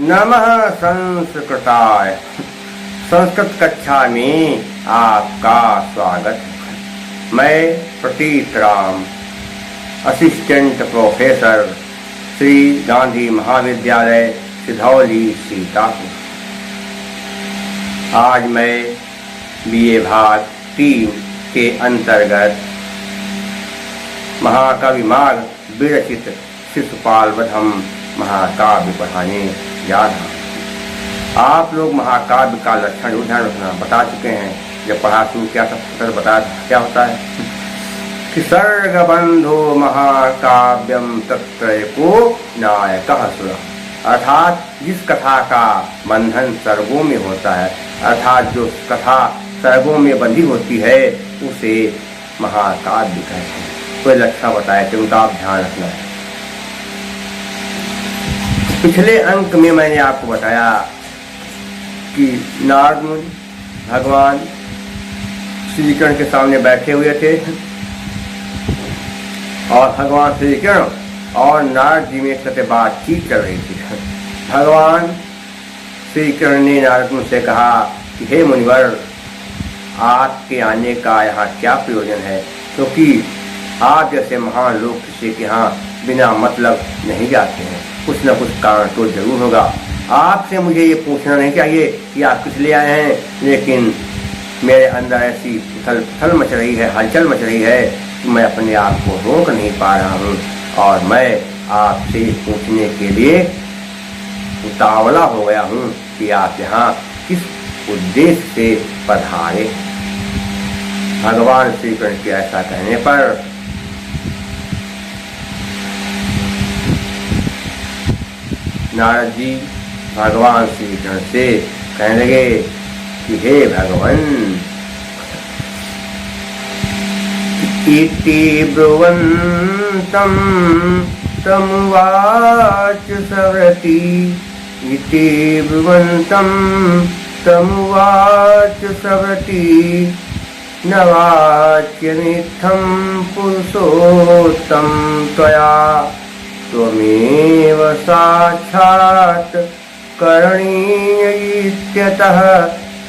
नमः संस्कृताय। संस्कृत कक्षा में आपका स्वागत है। मैं प्रतीत राम, असिस्टेंट प्रोफेसर, श्री गांधी महाविद्यालय सिधौली सीतापुर। आज मैं बीए भाग 3 के अंतर्गत महाकवि माघ विरचित शिशुपाल वधम महाकाव्य पढ़ाने जा रहा हूँ। आप लोग महाकाव्य का लक्षण ध्यान रखना बता चुके हैं। जब पढ़ा शुरू किया तब बता क्या होता है कि सर्ग बंधो महाकाव्यम तत्रैको नायकः सुरः, अर्थात जिस कथा का बंधन सर्गों में होता है, अर्थात जो कथा सर्गों में बंधी होती है उसे महाकाव्य कहते हैं। कोई लक्षण बताया कि उनका आप ध्यान रखना है। पिछले अंक में मैंने आपको बताया कि नारद मुनि भगवान श्री कृष्ण के सामने बैठे हुए थे और भगवान श्री कृष्ण और नारद जी में कहते बातचीत कर रही थी। भगवान श्री कृष्ण ने नारद मुनि से कहा कि हे मुनिवर, आपके आने का यहाँ क्या प्रयोजन है, क्योंकि आप जैसे महान लोग किसी के यहाँ बिना मतलब नहीं जाते हैं, कुछ न कुछ कारण तो जरूर होगा। आपसे मुझे ये पूछना नहीं चाहिए कि आप किस लिए आए हैं, लेकिन मेरे अंदर ऐसी उथल मच रही है, हलचल मच रही है कि मैं अपने आप को रोक नहीं पा रहा हूँ और मैं आपसे पूछने के लिए उतावला हो गया हूँ कि आप यहाँ किस उद्देश्य से पधारे। भगवान श्री कृष्ण के ऐसा कहने पर नारद जी भगवान श्री कृष्ण से कहने लगे कि हे भगवान, इति ब्रुवन्तं तमुवाच सव्रती, इति ब्रुवन्तं तमुवाच सव्रती, न वाच्यमित्थं पुरुषोत्तम त्वया, त्वमेव साक्षात् करणीय इत्यतः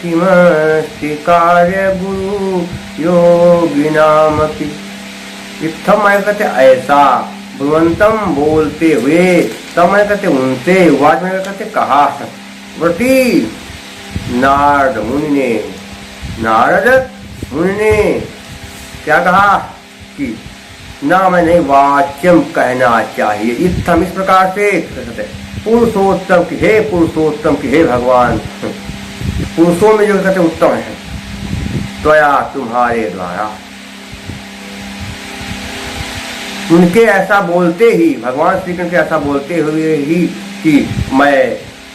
किमस्ति कार्य गुरु योगिनामपि। इत्थम मैं कहते ऐसा, भगवंतम बोलते हुए, तब मैं कहते उनसे, वाच में कहते कहा, व्रती नारद मुनि ने, नारद मुनि ने क्या कहा कि ना मैं नहीं वाच्यम कहना चाहिए। इत्थम इस प्रकार से पुरुषोत्तम की हे पुरुषोत्तम की हे भगवान, पुरुषों में जो कहते उत्तम है, त्वया तुम्हारे द्वारा। उनके ऐसा बोलते ही, भगवान श्री कृष्ण के ऐसा बोलते हुए ही कि मैं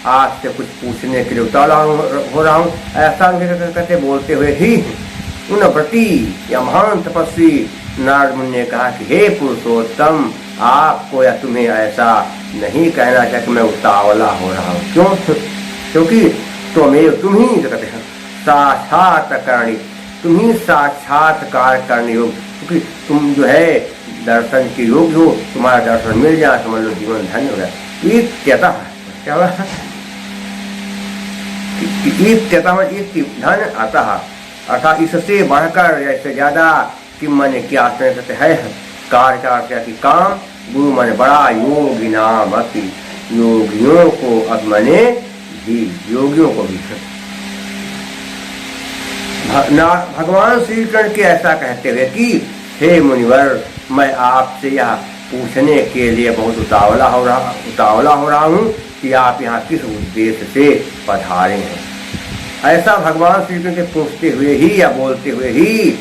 आज से कुछ पूछने के लिए उतावला हो रहा हूँ, ऐसा उनके कहते बोलते हुए ही उन व्रती या महान तपस्वी नारद मुनि ने कहा कि हे पुरुषोत्तम, आपको या तुम्हें ऐसा नहीं कहना चाहिए कि मैं उतावला हो रहा हूँ। क्यों? क्योंकि तुम ही कहते हैं साक्षात्कारणी, तुम ही साक्षात्कार करने योग, क्योंकि तुम जो है दर्शन के योग्य हो, तुम्हारा दर्शन मिल जाए समझ लो जीवन धन्य हो गया। इत्यतः क्या हुआ? धन अतः, अर्थात इससे बढ़कर जैसे ज्यादा कि मन क्या कहते है कार्य का अर्थ कि काम, गुरु मन बड़ा, योगी नाम अति, योगियों को अब मने भी, योगियों को भी। भगवान श्री कृष्ण के ऐसा कहते हुए कि हे मुनिवर, मैं आपसे यह पूछने के लिए बहुत उतावला हो रहा हूँ कि आप यहाँ किस उद्देश्य से पधारे हैं। ऐसा भगवान श्री कृष्ण के पूछते हुए ही या बोलते हुए ही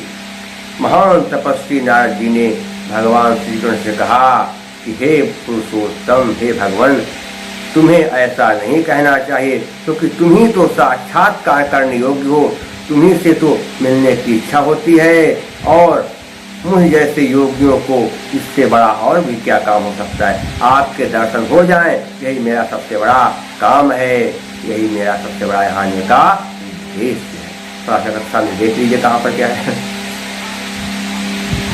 महान तपस्वी नारद जी ने भगवान श्री कृष्ण से कहा कि हे पुरुषोत्तम, हे भगवान, तुम्हें ऐसा नहीं कहना चाहिए, क्योंकि तुम ही तो साक्षात्कार करने योग्य हो, तुम्ही से तो मिलने की इच्छा होती है और मुझ जैसे योगियों को इससे बड़ा और भी क्या काम हो सकता है। आपके दर्शन हो जाएं, यही मेरा सबसे बड़ा काम है, यही मेरा सबसे बड़ा यहाँ आने का उद्देश्य है। थोड़ा सा कक्षा में देख लीजिए कहाँ पर क्या है।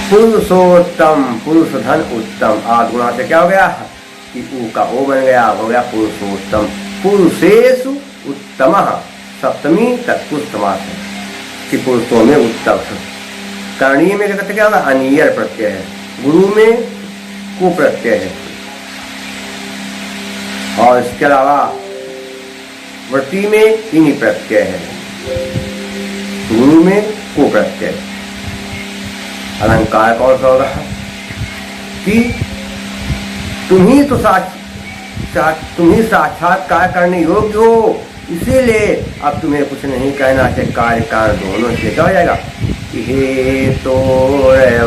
पुरुषोत्तम, पुरुष धन उत्तम, आध गुणा से क्या हो गया कि ऊ का ओ बन गया, हो गया पुरुषोत्तम। पुरुषेषु उत्तमः, सप्तमी तत्पुरुष समास है कि पुरुषों में उत्तम। करणीय में कहते क्या होगा, अनियर प्रत्यय है, गुरु में को प्रत्यय है, और इसके अलावा वृत्ति में इन्हीं प्रत्यय है, गुरु में को प्रत्यय। अलंकार कौन सा होगा कि तुम ही साक्षात्कार करने योग्य हो, इसीलिए अब तुम्हें कुछ नहीं कहना है, कार्य कारण दोनों से क्या हो जाएगा कि हे तो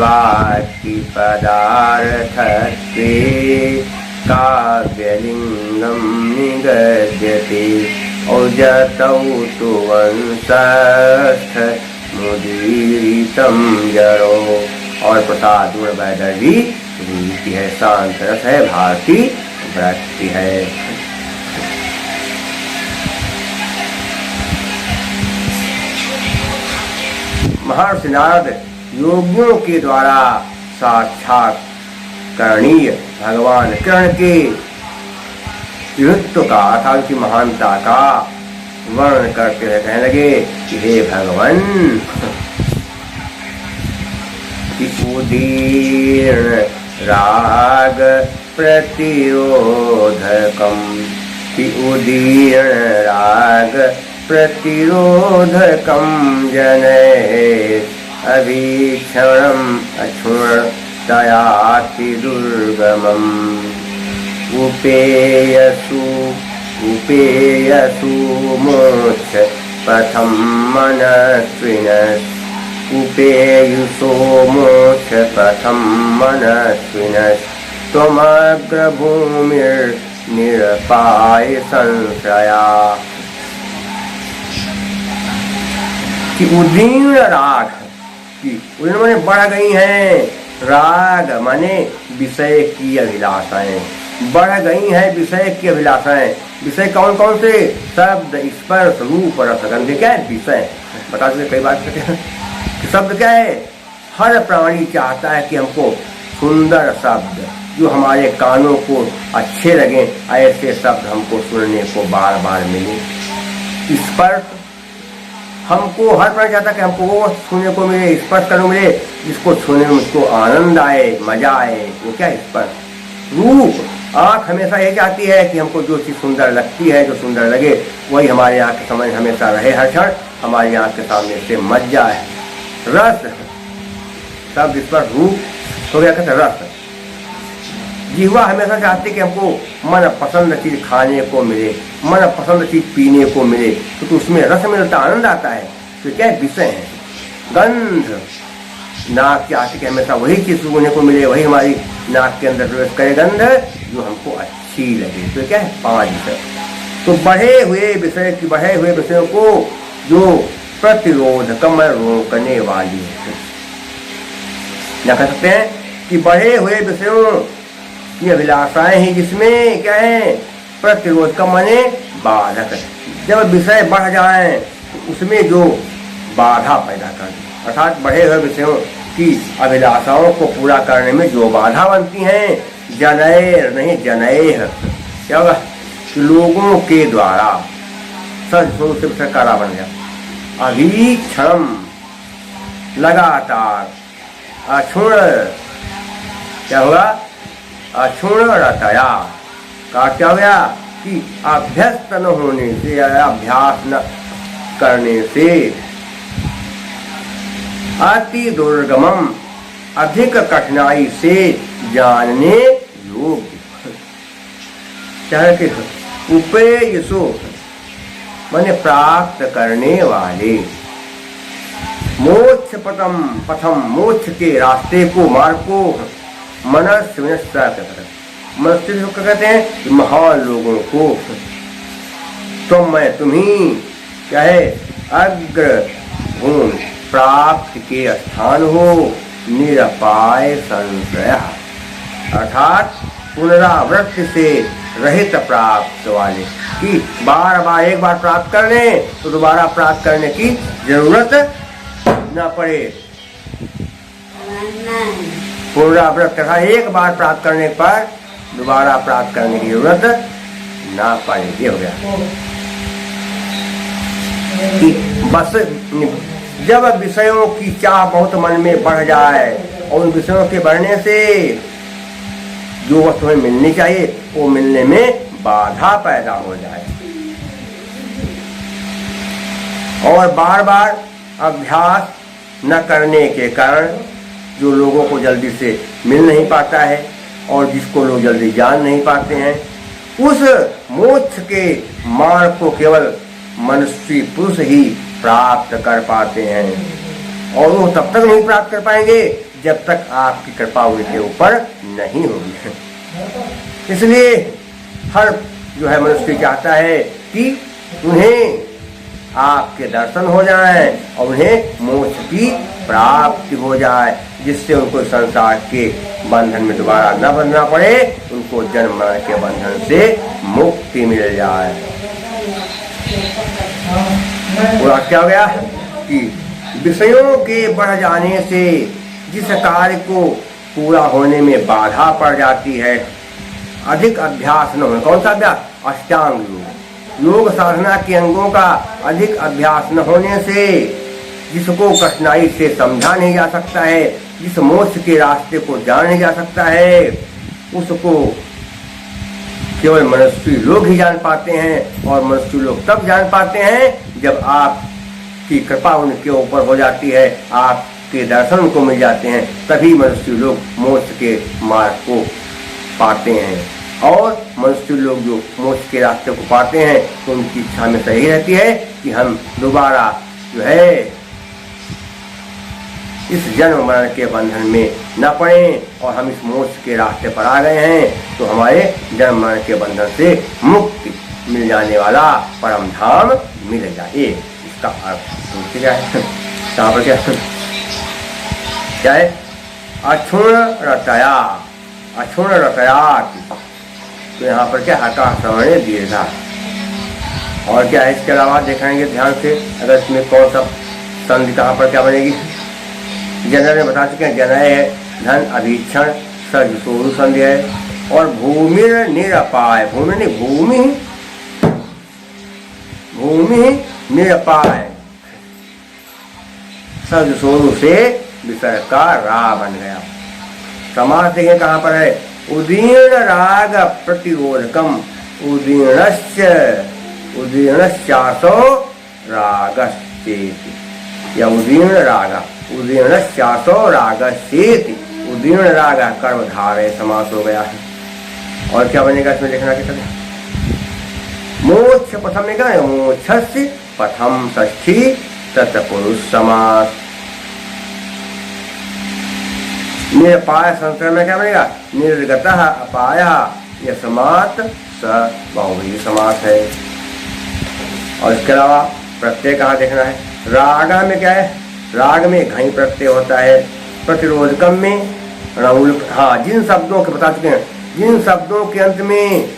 वाक्य पदार्थत्वे काव्यलिंगम निगद्यते औजतौ तु वंशस्थ मुदीरितम जरो। और प्रसाद गुण वैदर्भी रीति है, शांत रस है, भारती वृत्ति है। महर्षि नारद योगियों के द्वारा साक्षात करणीय भगवान कृष्ण के युक्ति का अर्थात उनकी महानता का वर्णन करते हुए कहने लगे कि हे भगवान, उदीर्ण राग प्रतिरोधकम, उदीर्ण राग प्रतिरोधकम जनये अभीक्षणम अक्षुणतयाति दुर्गमम उपेयसु मोक्ष पथम मनस्विनः उपेयुषो मोक्ष पथम मनस्विनः त्वमग्रभूमिर्निरपाय संशया। कि उदीर्ण राग की उदीर्ण माने बढ़ गई हैं, राग माने विषय की अभिलाषाएं, बढ़ गई हैं विषय की अभिलाषाएं। विषय कौन कौन से, शब्द स्पर्श रूप रस गंध, क्या है विषय, बता सकते कई बात करते हैं। शब्द क्या है, हर प्राणी चाहता है कि हमको सुंदर शब्द जो हमारे कानों को अच्छे लगे, ऐसे शब्द हमको सुनने को बार बार मिले। स्पर्श हमको हर प्राणी चाहता है कि हमको वो सुनने को मिले, स्पर्श करने को मिले जिसको छूने में मुझको आनंद आए, मजा आए, वो क्या स्पर्श। रूप, आँख हमेशा ये चाहती है कि हमको जो चीज़ सुंदर लगती है, जो सुंदर लगे वही हमारे आँख के सामने हमेशा रहे, हर क्षण हमारी आँख के सामने से मच जाए। रस, शब्द स्पर्श रूप हो गया कहते रस। जीवा हमेशा चाहती है कि हमको मन पसंद चीज खाने को मिले, मन पसंद चीज पीने को मिले, तो उसमें रस मिलता, आनंद आता है, तो क्या विषय है। गंध, नाक चाहती है हमेशा वही चीज सुनने को मिले, वही हमारी नाक के अंदर प्रवेश करे गंध जो हमको अच्छी लगे, तो क्या है 5 विषय। तो बढ़े हुए विषय की, बढ़े हुए विषयों को जो प्रतिरोध कम रोकने वाली है, क्या कह सकते हैं कि बढ़े हुए विषयों की अभिलाषाएं हैं जिसमें क्या है प्रतिरोध का माने बाधक। जब विषय बढ़ जाए तो उसमें जो बाधा पैदा कर, अर्थात बढ़े हुए विषयों की अभिलाषाओं को पूरा करने में जो बाधा बनती हैं, जनैर नहीं जनैह, क्या होगा लोगों के द्वारा से कारा बन गया। अभीक्षण लगातार, अक्षुण क्या होगा अक्षुणतया का क्या हो गया कि अभ्यस्त न होने से, अभ्यास न करने से, अति दुर्गमम अधिक कठिनाई से जानने योग्य, चाहे कि उपेयसु माने प्राप्त करने वाले, मोक्ष पथम मोक्ष के रास्ते को, मार्ग को, मनुष्य कहते हैं महान लोगों को। तो मैं तुम्ही क्या है अग्र भूमि प्राप्त के स्थान हो, निरपाय संशय अर्थात पुनरावृत्ति से रहित प्राप्त वाले कि बार बार एक बार प्राप्त कर ले तो दोबारा प्राप्त करने की जरूरत न पड़े। पुनरावृत्ति तथा एक बार प्राप्त करने पर दोबारा प्राप्त करने की जरूरत ना पड़े। ये हो गया कि बस जब विषयों की चाह बहुत मन में बढ़ जाए और उन विषयों के बढ़ने से जो वस्तु हमें मिलनी चाहिए वो मिलने में बाधा पैदा हो जाए, और बार बार अभ्यास न करने के कारण जो लोगों को जल्दी से मिल नहीं पाता है और जिसको लोग जल्दी जान नहीं पाते हैं, उस मोक्ष के मार्ग को केवल मनुष्य पुरुष ही प्राप्त कर पाते हैं, और वो तब तक नहीं प्राप्त कर पाएंगे जब तक आपकी कृपा उनके ऊपर नहीं होगी। इसलिए हर जो है मनुष्य चाहता है कि उन्हें आपके दर्शन हो जाए और उन्हें मोक्ष की प्राप्ति हो जाए, जिससे उनको संसार के बंधन में दोबारा न बंधना पड़े, उनको जन्म मरण के बंधन से मुक्ति मिल जाए। और क्या हो गया कि विषयों के बढ़ जाने से जिस कार्य को पूरा होने में बाधा पड़ जाती है, अधिक अभ्यास न हो। कौन सा अभ्यास? अष्टांग योग। योग साधना के अंगों का अधिक अभ्यास न होने से जिसको कठिनाई से समझा नहीं जा सकता है, जिस मोक्ष के रास्ते को जान नहीं जा सकता है, उसको केवल मनुष्य लोग ही जान पाते हैं, और मनुष्य लोग तब जान पाते हैं जब आपकी कृपा उनके ऊपर हो जाती है, आपके दर्शन उनको मिल जाते हैं, तभी मनुष्य लोग मोक्ष के मार्ग को पाते हैं। और मनुष्य लोग जो मोक्ष के रास्ते को पाते हैं तो उनकी इच्छा में सही रहती है कि हम दोबारा जो है इस जन्म मरण के बंधन में न पड़े, और हम इस मोक्ष के रास्ते पर आ गए हैं तो हमारे जन्म मरण के बंधन से मुक्ति मिल जाने वाला परम धाम मिल जाए। इसका अर्थ क्या है? कहाँ पर क्या है? अक्षुण रतया, अक्षुण रतयात। तो यहाँ पर क्या? हता श्रवणे दीर्घा। और क्या है इसके अलावा देखेंगे ध्यान से, अगर इसमें कौन सा संधि कहाँ पर क्या बनेगी। जनरल में बता चुके हैं, जनय है, धन अभीक्षण, सर्ज सोरु संधि है, और भूमि निरपाय। भूमि नहीं, भूमि निरपाय। सर्ज सोरु से विसर्ग का रा बन गया। समास देखें कहाँ पर है? उदीर्ण राग प्रतिरोधकम उदीर्णश्चासो रागश्चेति, या उदीर्ण राग उदीर्णश्चासो रागश्चेति। उदीर्ण राग कर्मधारय समास हो गया है। और क्या बनेगा इसमें देखना क्या? मोक्ष पथम में क्या है? मोक्षस्य पथम षष्ठी तत्पुरुष समास। निरपाय संस्करण में क्या बनेगा? निर्गतः अपायः यस्मात् स बहुव्रीहि समास है। और इसके अलावा प्रत्यय कहाँ देखना है? रागा में क्या है? राग में घई प्रत्यय होता है। प्रतिरोधकम में रणउल। हाँ, जिन शब्दों के बता चुके हैं, जिन शब्दों के अंत में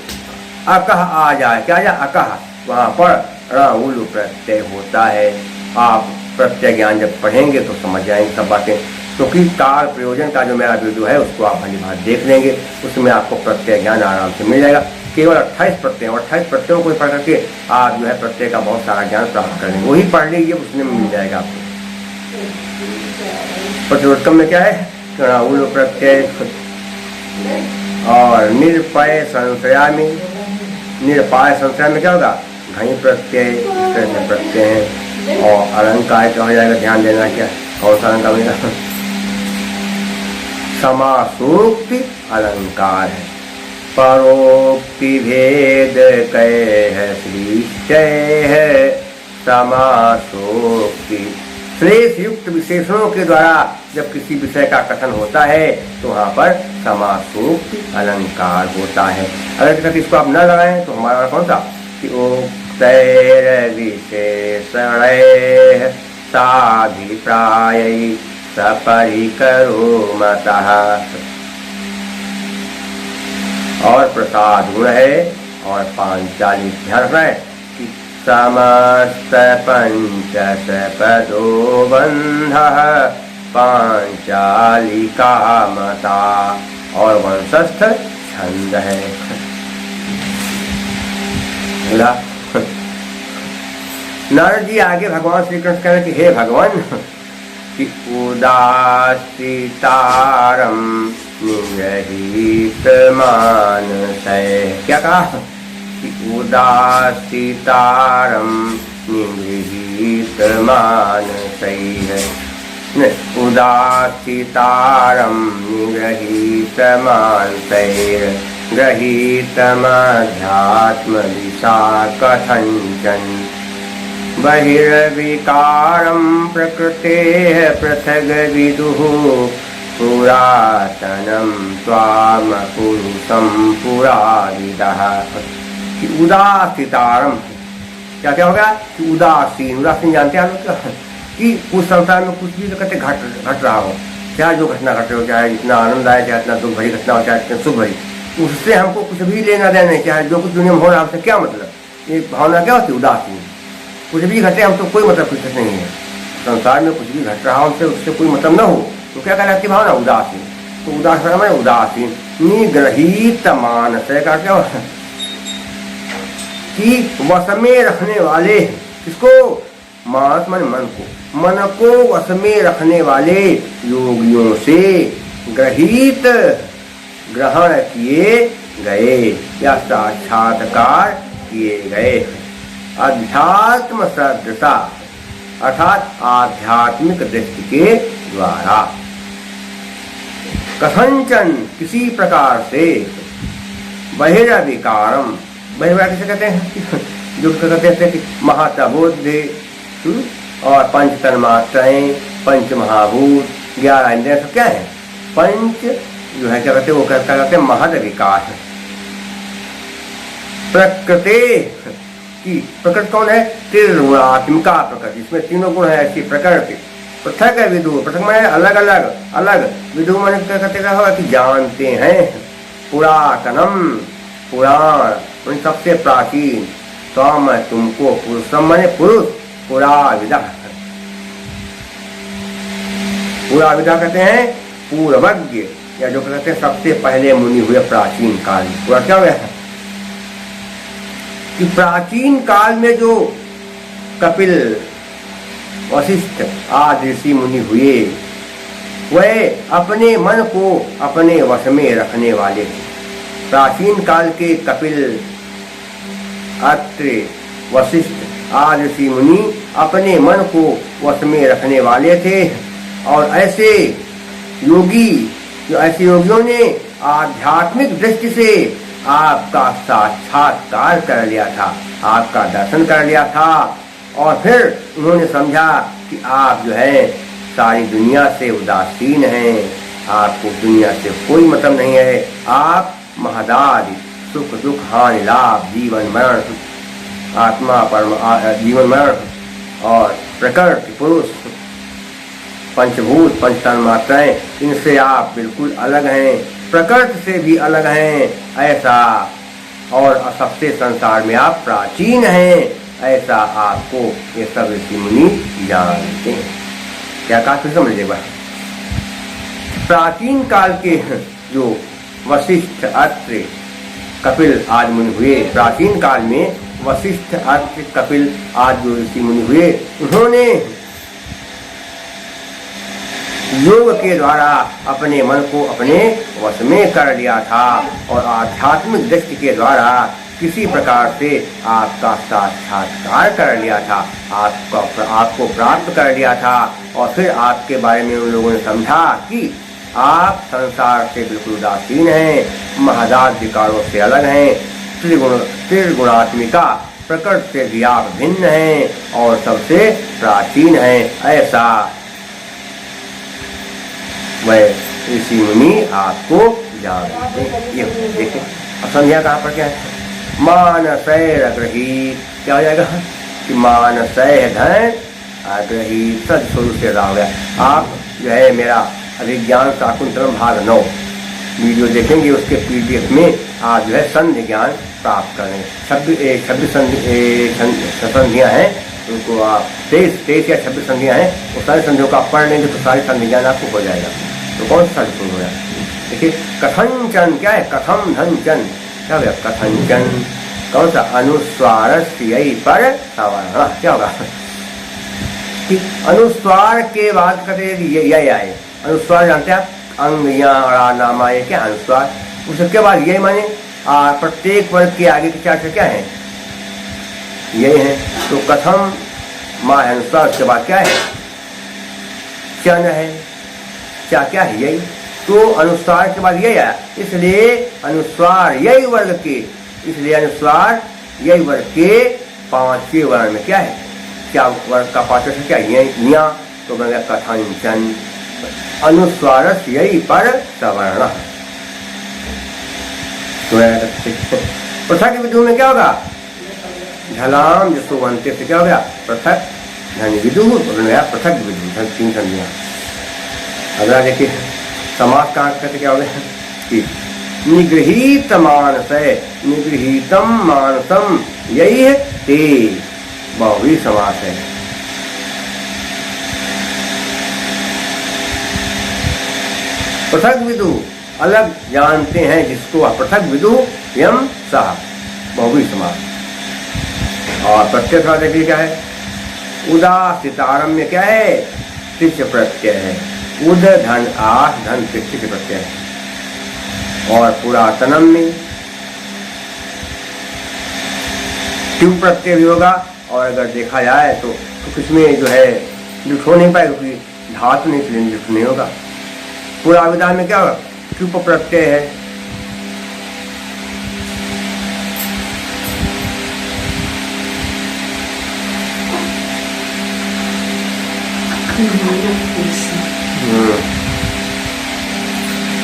अकह आ जाए, क्या जाए? अकह, वहाँ पर रणउल प्रत्यय होता है। आप प्रत्यय ज्ञान जब पढ़ेंगे तो समझ जाएंगे सब बातें, क्योंकि काल प्रयोजन का जो मेरा वीडियो है उसको आप भली बात देख लेंगे, उसमें आपको प्रत्यय ज्ञान आराम से मिल जाएगा। केवल 28 प्रत्यय, 28 प्रत्ययों को पढ़ करके आप जो है प्रत्यय का बहुत सारा ज्ञान प्राप्त कर लेंगे। वही पढ़ लीजिए, उसमें मिल जाएगा आपको। प्रतिरोधकम में क्या है? रणउल प्रत्यय। और निरपय संशया में, निरपाय संशया में क्या होगा? घई प्रत्यय, इस तरह से प्रत्यय है। और अलंकार क्या हो जाएगा? ध्यान देना, क्या कौन सा अलंकार बनेगा? समासोक्ति अलंकार है। परोक्ति भेद कह श्रीश्चय है समासोक्ति। श्लेष युक्त विशेषणों के द्वारा जब किसी विषय का कथन होता है तो वहाँ पर समासोक्ति अलंकार होता है। अगर कभी इसको आप न लगाएं तो हमारा कौन सा? कि उक्तैर विशेषणैः साभिप्रायै सपरिकरोमतः। और प्रसाद गुण है और पांचाली ध्यान रखना है कि समस्त पंचशपदो बंधः पांचाली कामता। और वंशस्थ छंद है। बोला। नारद जी आगे भगवान श्री कृष्ण कह रहे कि हे भगवान कि उदासीतारम निगृहीत मानसै, क्या कहा कि उदासीतारम निगृहीत मानसै, उदासीतारम निगृहीत मानसै गृहीतमध्यात्म दिशा कथंचन बहिर्विकारं प्रकृतेः पृथग् विदुः पुरातनं त्वामपुरुषं पुराविदः। उदासीतारम, क्या क्या होगा कि उदासीन, उदासीन जानते हैं आप कि उस संसार में कुछ भी कहते घट रहा हो, चाहे जो घटना घटे हो, चाहे इतना आनंद आए, चाहे इतना दुख भरी घटना हो, चाहे इतना सुख भरी, उससे हमको कुछ भी लेना देना नहीं, चाहे जो कुछ दुनिया में हो रहा है हमसे क्या मतलब। ये भावना क्या होती है? उदासीन। कुछ भी घटे हमको कोई मतलब कुछ नहीं है, संसार में कुछ भी घट रहा हो हमसे उससे कोई मतलब न हो, तो क्या कहलाती भावना? उदासीन। तो उदासीन है उदासीन। निगृहीत मानस का क्या कि वश में रखने वाले, किसको? मानस मन, मन को, मन को वश में रखने वाले योगियों से ग्रहित, ग्रहण किए गए या साक्षात्कार किए गए अध्यात्म सदृशा, अर्थात आध्यात्मिक दृष्टि के द्वारा, कथंचन किसी प्रकार से, बहिर्विकारम, बहिर्विकार किसे कहते हैं? जो कहते हैं कि महातबोधि और पंच तन्मात्राएं, पंच महाभूत, 11 इंद्रियां, सब क्या है? पंच जो है क्या कहते हैं? वो कहते हैं महद विकार। प्रकृति की, प्रकृति कौन है? त्रिगुणात्मिका प्रकृति, इसमें तीनों गुण है ऐसी प्रकृति। पृथक है विदु, पृथक में अलग अलग, अलग विदु मन क्या कहते होगा कि जानते हैं। पुरातनम, पुराण, सबसे प्राचीन। तो मैं तुमको पुरुषम माने पुरुष, पुराविदा, पुराविदा कहते हैं पूर्वज्ञ, या जो कहते हैं सबसे पहले मुनि हुए प्राचीन काल। पूरा क्या हुआ है कि प्राचीन काल में जो कपिल, वशिष्ठ आदि ऋषि मुनि हुए, वह अपने मन को अपने वश में रखने वाले थे। प्राचीन काल के कपिल, अत्रि, वशिष्ठ आदि ऋषि मुनि अपने मन को वश में रखने वाले थे। और ऐसे योगी, जो ऐसे योगियों ने आध्यात्मिक दृष्टि से आपका साक्षात्कार कर लिया था, आपका दर्शन कर लिया था, और फिर उन्होंने समझा कि आप जो है सारी दुनिया से उदासीन हैं, आपको दुनिया से कोई मतलब नहीं है, आप महदादि सुख दुख हानि लाभ जीवन मरण, आत्मा परम जीवन मरण और प्रकृति पुरुष पंचभूत पंच तन्मात्राएं, इनसे आप बिल्कुल अलग हैं, प्रकृति से भी अलग हैं ऐसा, और सबसे संसार में आप प्राचीन हैं ऐसा आपको ये सब ऋषि मुनि जानते हैं। क्या कहा फिर समझ लीजिएगा। प्राचीन काल के जो वशिष्ठ अत्रि कपिल आदि मुनि हुए, प्राचीन काल में वशिष्ठ अत्रि कपिल आदि जो ऋषि मुनि हुए, उन्होंने योग के द्वारा अपने मन को अपने वश में कर लिया था, और आध्यात्मिक दृष्टि के द्वारा किसी प्रकार से आपका साक्षात्कार कर लिया था, आपको प्राप्त कर लिया था। और फिर आपके बारे में उन लोगों ने समझा कि आप संसार से बिल्कुल उदासीन हैं, महदाद विकारों से अलग हैं, त्रिगुणात्मिका प्रकृति से भी आप भिन्न हैं और सबसे प्राचीन हैं ऐसा वह ऋषि मुनि आपको जानते हैं। ये देखिए अब संध्या कहाँ पर क्या है? मानसैर अग्रहीत, क्या हो जाएगा कि मानसै धन अग्रहीत, सद स्वरूप से हो गया। आप जो है मेरा अभिज्ञान शाकुंतलम भाग 9 वीडियो देखेंगे, उसके PDF में आप जो है संधि ज्ञान प्राप्त करें। 26 संधियाँ हैं, उनको आप 23 या 26 संधियाँ हैं, वो सारी संधियों का आप पढ़ लेंगे तो सारी संधि ज्ञान आपको हो जाएगा। तो कौन सा संधि हो जाएगा? देखिए कथंचन क्या है? कथम धनचन, क्या हो गया? कथंचन कौन सा? अनुस्वार पर सवर्ण। क्या होगा कि अनुस्वार के बाद कहते यही आए। अनुस्वार जानते हैं आप, अंग या नामा, ये क्या अनुस्वार। उसके बाद यही माने प्रत्येक वर्ग के आगे के चार अक्षर क्या है? यही है। तो कथम माँ अनुस्वार, उसके बाद क्या है? चन है। क्या है? यही। तो अनुस्वार के बाद यही आया, इसलिए अनुस्वार यही वर्ग के, इसलिए अनुस्वार यही वर्ग के पांचवें वर्ण में क्या है? क्या वर्ग का पांचवा क्या? या। तो बन गया कथंचन अनुस्वार यही पर सवर्ण। पृथक विदु में क्या होगा? झलाम जसो बनते से क्या हो गया? पृथक धन विदु, पृथक विदु, तीन संधियां। अगला देखिए समास का कहते क्या हो गया कि निगृहीत मानस, निगृहीतम मानसम यही है ते, बहुवी समास है। पृथक विदु अलग जानते हैं जिसको, पृथक विदु यम सह, बहुवी समास। और प्रत्यय थोड़ा देखिए क्या है? उदासितारम में क्या है? तिच प्रत्यय है। उद धन आस धन तिच प्रत्यय है। और पुरातनम में ट्यू प्रत्यय भी होगा। और अगर देखा जाए तो इसमें जो है लिख हो नहीं पाएगा, क्योंकि धातु नहीं, इसलिए लिख नहीं होगा। पुराविदा में क्या होगा? ट्यूप प्रत्यय है।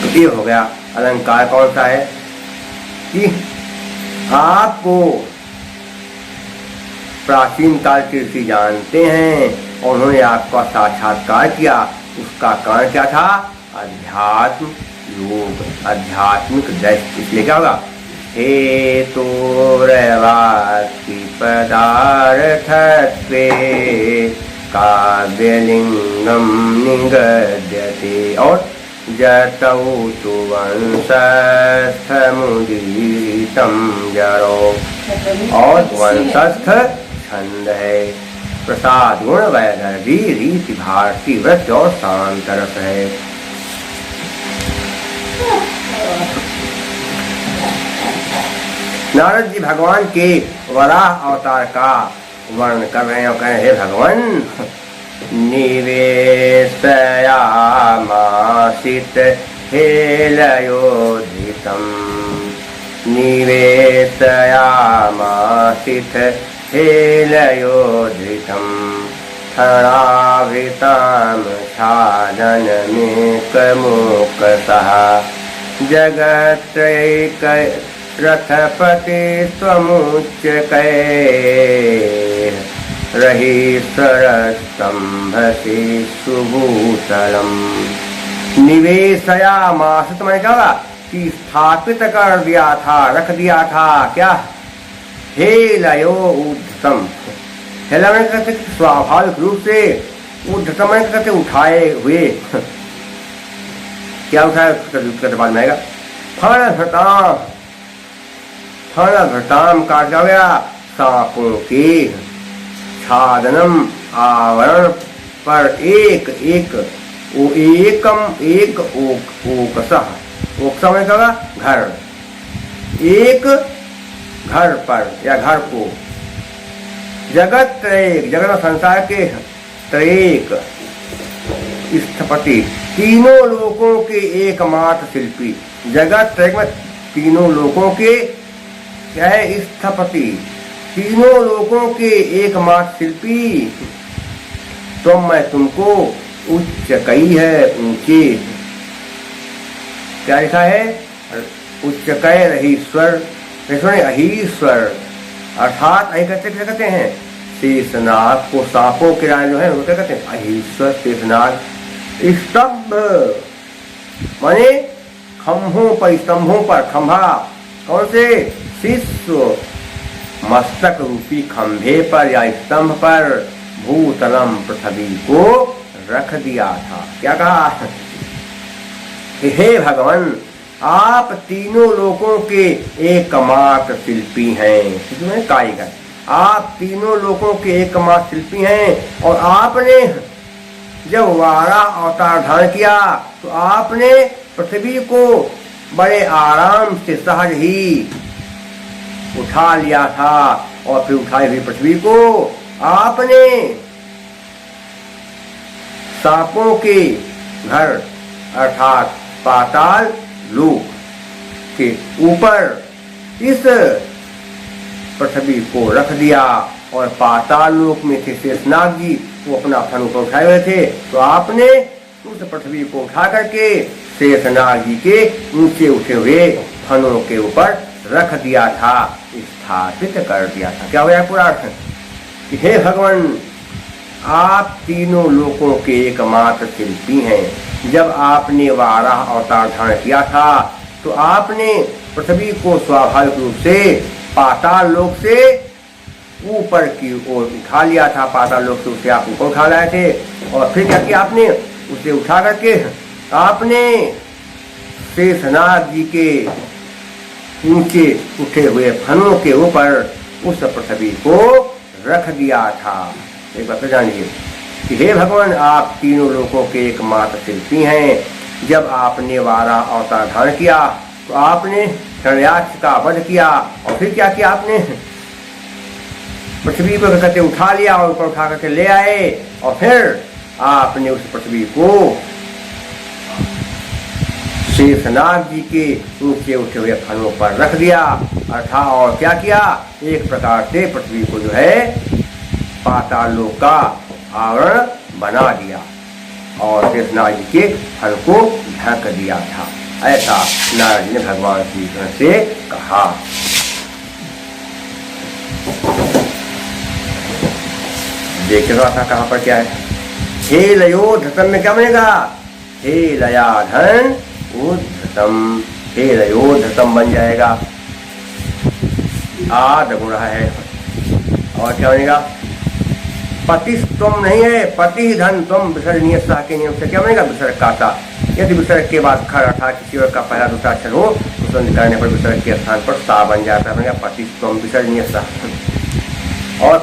तो ये हो गया। अलंकार कौन सा है कि आपको प्राचीन काल के ऋषि जानते हैं और उन्होंने आपका साक्षात्कार किया। उसका कारण क्या था? अध्यात्म योग, आध्यात्मिक दृष्टि। इसलिए क्या होगा? हे तो पदार्थत्वे काव्यलिंगम निगद्यते। और जतौ तु वंशस्थमुदीरितं जरो, और वंशस्थ छंद है। प्रसाद गुण वैदर्भी रीति भारती व्रत और शांतरस है। नारद जी भगवान के वराह अवतार का वर्णन कर रहे हैं और कह रहे हैं, हे भगवान, निवेशयामासित हेलयोधितं, निवेशयामासित हेलयोधितं, थणावृतां छादनमेकमुकसः, जगत्रैक रथपति त्वमुच्चकै, रहीश्वरस्तंभसि सुभूतलम्। निवेशयामासित मैंने कहा कि स्थापित कर दिया था, रख दिया था। क्या? हेलयो ऊर्ध्वतम। हेला मैंने कहते स्वाभाविक रूप से, ऊर्ध्वतम मैंने कहते उठाए हुए। क्या उठाए? बाद में आएगा। फण घटाम का क्या गया? सांपों के। छादनम आवरण पर एक एक, एकम एक ओकसः, ओकसः में क्या? घर। एक घर पर या घर को। जगत त्रैक, जगत संसार के त्रैक स्थपति, तीनों लोकों के एकमात्र शिल्पी। जगत त्रैक में तीनों लोकों के क्या है? स्थपति, तीनों लोकों के एकमात्र शिल्पी। तो मैं तुमको उच्च कई है, ऊंचे। क्या लिखा है? उच्च कय रहीश्वर, अहीश्वर अर्थात अही कहते हैं शेषनाग को। सांपों के राय जो है वो क्या कहते हैं? अहीश्वर शेषनाग। स्तंभ माने खंभों पर, स्तंभों पर। खंभा कौन से? शिष्य मस्तक रूपी खंभे पर या स्तंभ पर भूतलम पृथ्वी को रख दिया था। क्या कहा? हे भगवान, आप तीनों लोगों के एकमात्र शिल्पी हैं, कारीगर। आप तीनों लोगों के एकमात्र शिल्पी हैं। और आपने जब वाराह अवतार धारण किया तो आपने पृथ्वी को बड़े आराम से सहज ही उठा लिया था। और फिर उठाई हुई पृथ्वी को आपने सांपों के घर अर्थात पाताल लोक के ऊपर इस पृथ्वी को रख दिया। और पाताल लोक में थे शेषनाग जी, वो अपना फन को उठाए हुए थे, तो आपने उस पृथ्वी को उठा करके शेषनाग जी के ऊंचे उठे हुए फनों के ऊपर रख दिया था, स्थापित कर दिया था। क्या हो गया पूरा अर्थ कि हे भगवान, आप तीनों लोगों के एकमात्र शिल्पी हैं। जब आपने वाराह अवतार धारण किया था तो आपने पृथ्वी को स्वाभाविक रूप से पाताल लोक से ऊपर की ओर उठा लिया था। पाताल लोक से उसे आप ऊपर उठा लाए थे। और फिर क्या किया आपने, उसे उठा करके आपने शेषनाग जी के ऊंचे उठे हुए फनों के ऊपर उस पृथ्वी को रख दिया था। एक बात जानिए कि हे भगवान, आप तीनों लोगों के एकमात्र शिल्पी हैं। जब आपने वाराह अवतार धारण किया तो आपने हिरण्याक्ष का वध किया। और फिर क्या किया आपने, पृथ्वी को कहते उठा लिया और ऊपर उठा करके ले आए। और फिर आपने उस पृथ्वी को शेषनाग जी के ऊंचे उठे हुए फनों पर रख दिया अर्थात। और क्या किया, एक प्रकार से पृथ्वी को जो है पाताल लोक का आवरण बना दिया और शेषनाग जी के फल को ढक दिया था। ऐसा नारद ने भगवान श्री कृष्ण से कहा। देख रहा था कहां पर क्या है। हे लयो धतम में क्या बनेगा, हे लयाधन उद्धतम। हे लयो धतम बन जाएगा, आद गुण है। और क्या बनेगा, पति तुम नहीं है, पति धन तुम। विसर्जनीय सह के नियम से क्या बनेगा, विसर्ग काता। यदि विसर्ग के बाद खर अर्थात किसी और का पहला दूसरा अक्षर हो तो संधि करने पर विसर्ग के स्थान पर सा बन जाता है, बनेगा पति तुम विसर्जनीय सह। और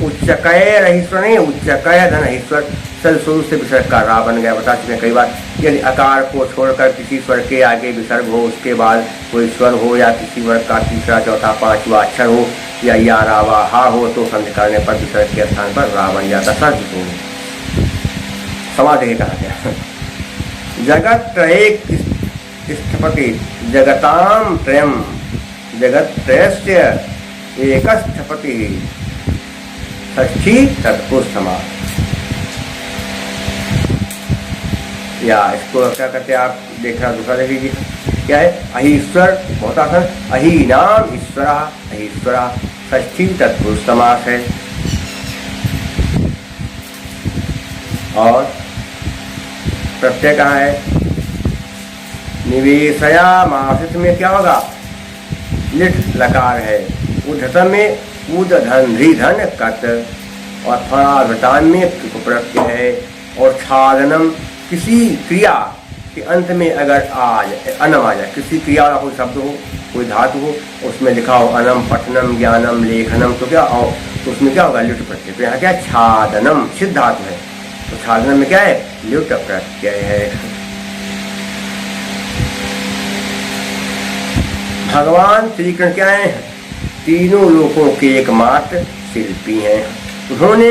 उच्चकय रहीश्वर नहीं, उच्चकय धन ईश्वर सल स्वरूप से विसर्ग का रा बन गया। बता चुके कई बार। यदि आकार को छोड़कर किसी स्वर के आगे विसर्ग हो, उसके बाद कोई स्वर हो या किसी वर्ग का तीसरा चौथा पांचवा अक्षर हो या रावा हा हो तो संधि करने पर विसर्ग के स्थान पर रा बन जाता। सर्व समाधि के कहा गया। जगत त्रयेक स्थपति जगताम त्रयम, जगत त्रयस्य एक स्थपति षष्ठी तत्पुरुष समास। या इसको क्या करते हैं आप, देखना दूसरा देख लीजिए क्या है। अहीश्वर बहुत आसान, अही नाम ईश्वरा, अहीश्वरा षष्ठी तत्पुरुष समास है। और प्रत्यय कहाँ है, निवेशया मासित में क्या होगा, लिट लकार है। उद्धतम में उद धन धी धन कत। और फणाभृतान में प्रत्यय है। और छादनम किसी क्रिया के अंत में अगर आ जाए, अनम आ जाए, किसी क्रिया वाला कोई शब्द हो, कोई धातु हो, उसमें लिखा हो अनम पठनम ज्ञानम लेखनम, तो क्या हो, तो उसमें क्या होगा, लिट प्रत्यय। तो यहाँ क्या छादनम सिद्ध धातु है, तो छादनम में क्या है, लिट प्रत्यय है। भगवान श्री कृष्ण क्या है, तीनों लोगों के एकमात्र शिल्पी हैं। उन्होंने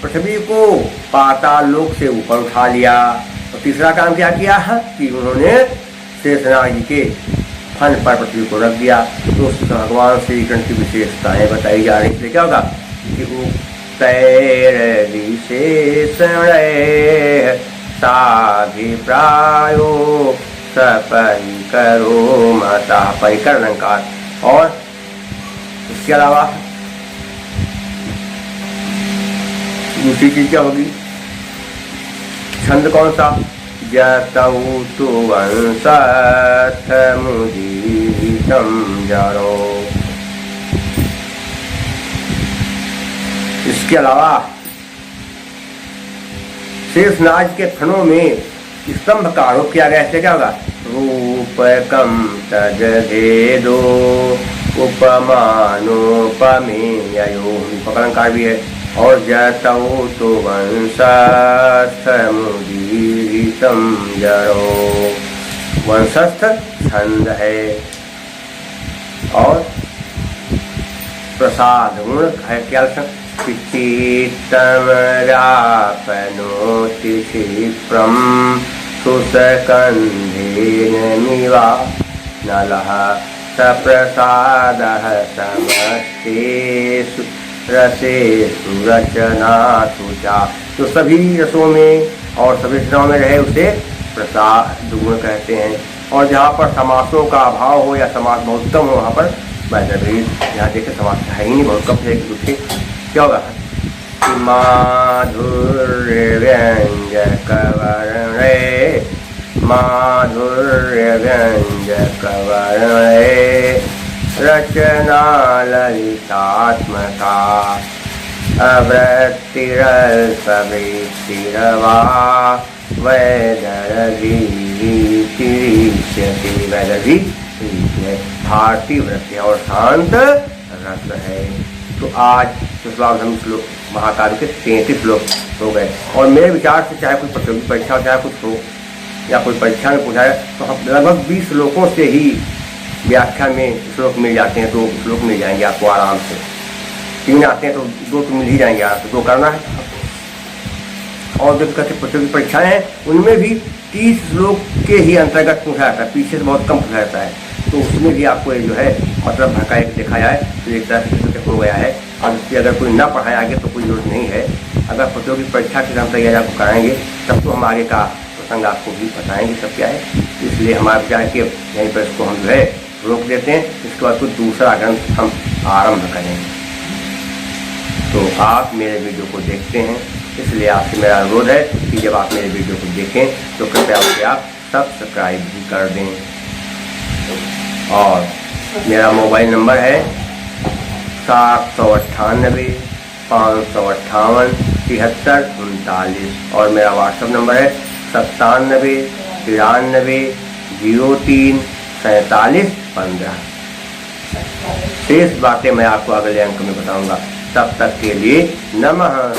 पृथ्वी को पाताल लोक से ऊपर उठा लिया। और तीसरा काम क्या किया कि उन्होंने शेषनाग जी के फन पर पृथ्वी को रख दिया। तो भगवान श्री कृष्ण की विशेषताएं बताई जा रही। इसलिए क्या होगा कि उक्तैर विशेषण साभिप्रायो सपरिकरो माता, परिकर अलंकार। और इसके अलावा दूसरी चीज क्या होगी, छंद कौन सा, जतऊ तु वंशथ मुदीतम जारो। इसके अलावा शेषनाग के फनों में स्तंभ का आरोप किया गया। इससे क्या होगा, रूपकं तद्भेदो उपमानोपमेयो, उपकरणकार भी है। और जतौ तो वंशस्थमुदीरितं जरो, वंशस्थ छंद है। और प्रसाद गुण है क्या? चित्तमरापनोति क्षिप्रं सुसकन्धेन मिवा नलः सप्रसादः समस्तेषु रसेषु रचनासु चा। तो सभी रसों में और सभी रचनाओं में रहे उसे प्रसाद गुण कहते हैं। और जहाँ पर समासों का अभाव हो या समास बहुत कम हो वहाँ पर वैदर्भी। यहाँ देखे समास है ही नहीं, बहुत कम है। दूसरे क्या होगा? माधुर्य व्यंजक वर्णे, माधुर्य व्यंजक वर्णे रचना ललितात्मका अवृत्तिरल्पवृत्तिरवा वैदर्भीरिष्यति, वैदर्भी भारतीय वृत्ति और शांत रस है। तो आज हम श्लोक महाकाव्य के 33 श्लोक हो गए। और मेरे विचार से चाहे कोई प्रतियोगी परीक्षा हो, चाहे कुछ हो या कोई परीक्षा में पूछा है, तो हम लगभग 20 श्लोकों से ही व्याख्या में श्लोक मिल जाते हैं। 2 श्लोक मिल जाएंगे आपको आराम से। 3 आते हैं तो 2 तो मिल ही जाएंगे आपको, 2 करना है। और जो कहते प्रतियोगी परीक्षाएं हैं उनमें भी 30 श्लोक के ही अंतर्गत पूछा जाता है, पीछे से बहुत कम पूछा जाता है। तो उसमें भी आपको ये जो है मतलब भड़काए देखा जाए तो एक तरह से हो गया है। और इसलिए अगर कोई ना पढ़ाए आगे तो कोई जरूरत नहीं है। अगर प्रतियोगी परीक्षा की हम तैयारी आपको कराएंगे तब तो हम आगे का प्रसंग आपको भी बताएंगे सब क्या है। इसलिए हमारा विचार है कि यहीं पर इसको हम जो है रोक देते हैं, इसके बाद कुछ दूसरा ग्रंथ हम आरंभ करेंगे। तो आप मेरे वीडियो को देखते हैं, इसलिए आपसे मेरा अनुरोध है कि जब आप मेरे वीडियो को देखें तो कृपया उसे आप सब्सक्राइब भी कर दें। और मेरा मोबाइल नंबर है 798 558 7339 और मेरा व्हाट्सएप नंबर है 97 93 03 47 15। शेष बातें मैं आपको अगले अंक में बताऊंगा। तब तक के लिए नमः।